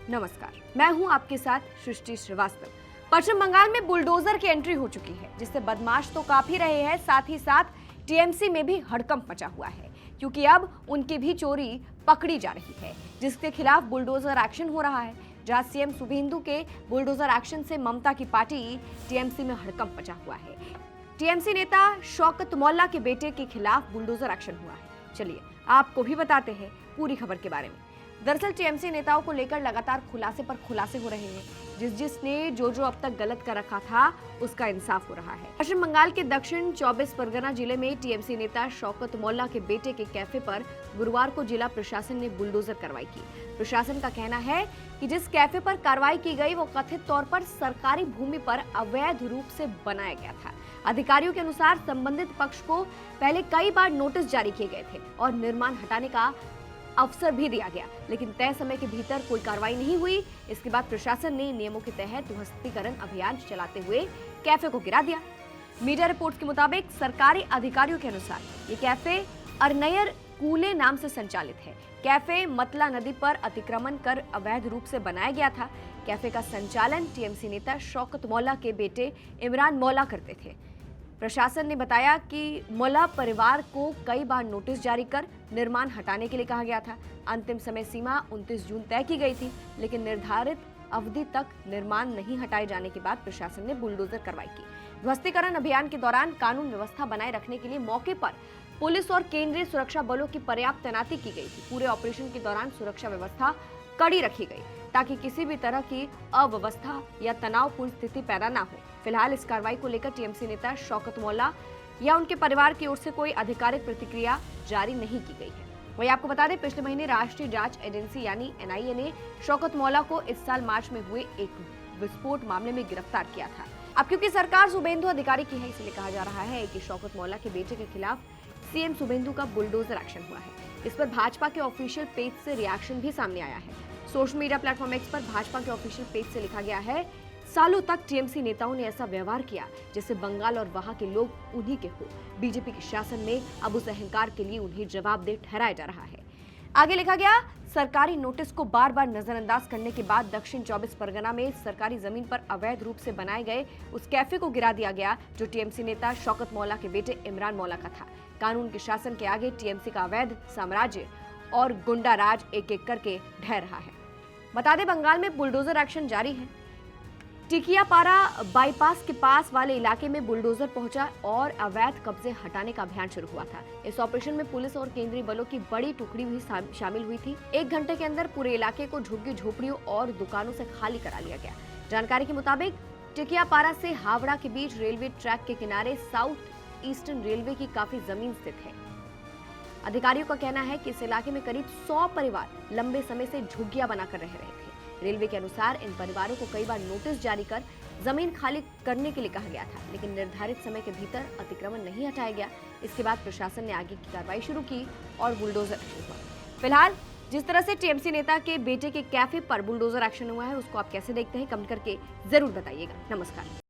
नमस्कार, मैं हूं आपके साथ सृष्टि श्रीवास्तव। पश्चिम बंगाल में बुलडोजर की एंट्री हो चुकी है, जिससे बदमाश तो काफी रहे हैं, साथ ही साथ टीएमसी में भी हड़कंप मचा हुआ है, क्योंकि अब उनकी भी चोरी पकड़ी जा रही है, जिसके खिलाफ बुलडोजर एक्शन हो रहा है। जहां सीएम शुभेंदु के बुलडोजर एक्शन से ममता की पार्टी टीएमसी में हड़कंप मचा हुआ है। टीएमसी नेता शौकत मौला के बेटे के खिलाफ बुलडोजर एक्शन हुआ है। चलिए आपको भी बताते हैं पूरी खबर के बारे में। दरअसल टीएमसी नेताओं को लेकर लगातार खुलासे पर खुलासे हो रहे हैं। जिसने जो अब तक गलत कर रखा था, उसका इंसाफ हो रहा है। पश्चिम बंगाल के दक्षिण 24 परगना जिले में टीएमसी नेता शौकत मौला के बेटे के कैफे पर गुरुवार को जिला प्रशासन ने बुलडोजर कार्रवाई की। प्रशासन का कहना है कि जिस कैफे पर कार्रवाई की गई वो कथित तौर पर सरकारी भूमि पर अवैध रूप से बनाया गया था। अधिकारियों के अनुसार संबंधित पक्ष को पहले कई बार नोटिस जारी किए गए थे और निर्माण हटाने का अवसर भी दिया गया, लेकिन तय समय के भीतर कोई कार्रवाई नहीं हुई। इसके बाद प्रशासन ने नियमों के तहत ध्वस्तीकरण अभियान चलाते हुए कैफे को गिरा दिया। मीडिया रिपोर्ट्स के मुताबिक सरकारी अधिकारियों के अनुसार ये कैफे अरनयर कूले नाम से संचालित है। कैफे मतला नदी पर अतिक्रमण कर अवैध रूप से बनाया गया था। कैफे का संचालन टीएमसी नेता शौकत मौला के बेटे इमरान मौला करते थे। प्रशासन ने बताया कि मौला परिवार को कई बार नोटिस जारी कर निर्माण हटाने के लिए कहा गया था। अंतिम समय सीमा 29 जून तय की गई थी, लेकिन निर्धारित अवधि तक निर्माण नहीं हटाए जाने के बाद प्रशासन ने बुलडोजर कार्रवाई की। ध्वस्तीकरण अभियान के दौरान कानून व्यवस्था बनाए रखने के लिए मौके पर पुलिस और केंद्रीय सुरक्षा बलों की पर्याप्त तैनाती की गई थी। पूरे ऑपरेशन के दौरान सुरक्षा व्यवस्था कड़ी रखी गई ताकि किसी भी तरह की अव्यवस्था या तनावपूर्ण स्थिति पैदा ना हो। फिलहाल इस कार्रवाई को लेकर टीएमसी नेता शौकत मौला या उनके परिवार की ओर से कोई आधिकारिक प्रतिक्रिया जारी नहीं की गई है। वहीं आपको बता दें, पिछले महीने राष्ट्रीय जांच एजेंसी यानी एनआईए ने शौकत मौला को इस साल मार्च में हुए एक विस्फोट मामले में गिरफ्तार किया था। अब क्योंकि सरकार शुभेंदु अधिकारी की है, इसलिए कहा जा रहा है कि शौकत मौला के बेटे के खिलाफ सीएम शुभेंदु का बुलडोजर एक्शन हुआ है। इस पर भाजपा के ऑफिशियल पेज से रिएक्शन भी सामने आया है। सोशल मीडिया प्लेटफॉर्म एक्स पर भाजपा के ऑफिशियल पेज से लिखा गया है, सालों तक टीएमसी नेताओं ने ऐसा व्यवहार किया जैसे बंगाल और वहां के लोग उन्हीं के हो। बीजेपी के शासन में अब उस अहंकार के लिए उन्हें जवाबदेह ठहराया जा रहा है। आगे लिखा गया, सरकारी नोटिस को बार बार नजरअंदाज करने के बाद दक्षिण 24 परगना में सरकारी जमीन पर अवैध रूप से बनाए गए उस कैफे को गिरा दिया गया जो टीएमसी नेता शौकत मौला के बेटे इमरान मौला का था। कानून के शासन के आगे टीएमसी का अवैध साम्राज्य और गुंडा राज एक एक करके ढह रहा है। बता दें, बंगाल में बुलडोजर एक्शन जारी है। टिकियापारा बाईपास के पास वाले इलाके में बुलडोजर पहुंचा और अवैध कब्जे हटाने का अभियान शुरू हुआ था। इस ऑपरेशन में पुलिस और केंद्रीय बलों की बड़ी टुकड़ी भी शामिल हुई थी। 1 घंटे के अंदर पूरे इलाके को झुग्गी झोपड़ियों और दुकानों से खाली करा लिया गया। जानकारी के मुताबिक टिकियापारा से हावड़ा के बीच रेलवे ट्रैक के किनारे साउथ ईस्टर्न रेलवे की काफी जमीन स्थित है। अधिकारियों का कहना है कि इस इलाके में करीब 100 परिवार लंबे समय से झुग्गियां बनाकर रह रहे थे। रेलवे के अनुसार इन परिवारों को कई बार नोटिस जारी कर जमीन खाली करने के लिए कहा गया था, लेकिन निर्धारित समय के भीतर अतिक्रमण नहीं हटाया गया। इसके बाद प्रशासन ने आगे की कार्रवाई शुरू की और बुलडोजर एक्शन हुआ। फिलहाल जिस तरह से टीएमसी नेता के बेटे के कैफे पर बुलडोजर एक्शन हुआ है, उसको आप कैसे देखते हैं, कमेंट करके जरूर बताइएगा। नमस्कार।